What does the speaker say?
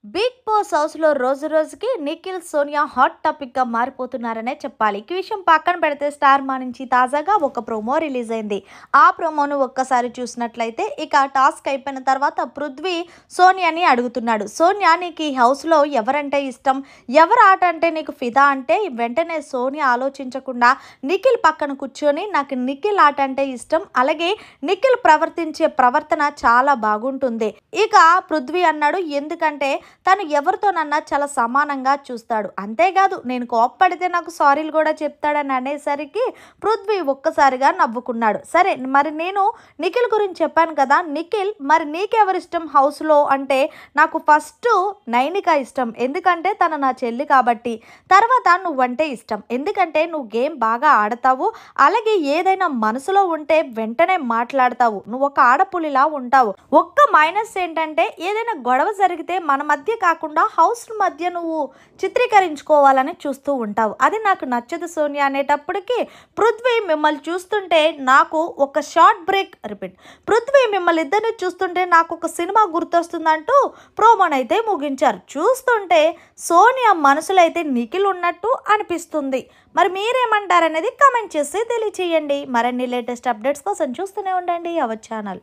Big boss హౌస్‌లో రోజు రోజుకి నిఖిల్, సోనియా హాట్ టాపిక్‌గా మారిపోతున్నారనే చెప్పాలి. ఈ విషయం పక్కన పెడితే స్టార్ మా నుంచి తాజాగా ఒక ప్రోమో రిలీజ్ అయింది. ఆ ప్రోమోను ఒక్కసారి చూసినట్లయితే ఇక టాస్క్ అయిపోయిన తర్వాత పృథ్వీ సోనియాని అడుగుతున్నాడు. సోనియా నీకు ఈ హౌస్‌లో ఎవరంటే ఇష్టం? ఎవరి ఆట అంటే నీకు ఫిదా అంటే వెంటనే సోనియా ఆలోచించకుండా నిఖిల్ పక్కన కూర్చొని నాకు నిఖిల్ ఆట అంటే ఇష్టం. అలాగే నిఖిల్ ప్రవర్తించే ప్రవర్తన చాలా బాగుంటుంది. ఇక పృథ్వీ అన్నాడు ఎందుకంటే తను ఎవరితోనన్నా చాలా సమానంగా చూస్తాడు. అంతేకాదు నేను కోప్పడితే నాకు సారీలు కూడా చెప్తాడని అనేసరికి పృథ్వీ ఒక్కసారిగా నవ్వుకున్నాడు. సరే మరి నేను నిఖిల్ గురించి చెప్పాను కదా, నిఖిల్ మరి నీకెవరిష్టం హౌస్లో అంటే నాకు ఫస్ట్ నైనిక ఇష్టం. ఎందుకంటే తను నా చెల్లి కాబట్టి. తర్వాత నువ్వంటే ఇష్టం. ఎందుకంటే నువ్వు గేమ్ బాగా ఆడతావు. అలాగే ఏదైనా మనసులో ఉంటే వెంటనే మాట్లాడతావు. నువ్వు ఒక ఆడపులిలా ఉంటావు. ఒక్క మైనస్ ఏంటంటే ఏదైనా గొడవ జరిగితే మన మధ్య కాకుండా హౌస్ మధ్య నువ్వు చిత్రీకరించుకోవాలని చూస్తూ ఉంటావు. అది నాకు నచ్చదు సోనియా అనేటప్పటికి పృథ్వీ మిమ్మల్ని చూస్తుంటే నాకు ఒక షార్ట్ బ్రేక్ పృథ్వీ మిమ్మల్ని ఇద్దరిని చూస్తుంటే నాకు ఒక సినిమా గుర్తొస్తుందంటూ ప్రోమోనైతే ముగించారు. చూస్తుంటే సోనియా మనసులో అయితే నిఖిల్ ఉన్నట్టు అనిపిస్తుంది. మరి మీరేమంటారనేది కామెంట్ చేసి తెలియచేయండి. మరిన్ని లేటెస్ట్ అప్డేట్స్ కోసం చూస్తూనే ఉండండి అవర్ ఛానల్.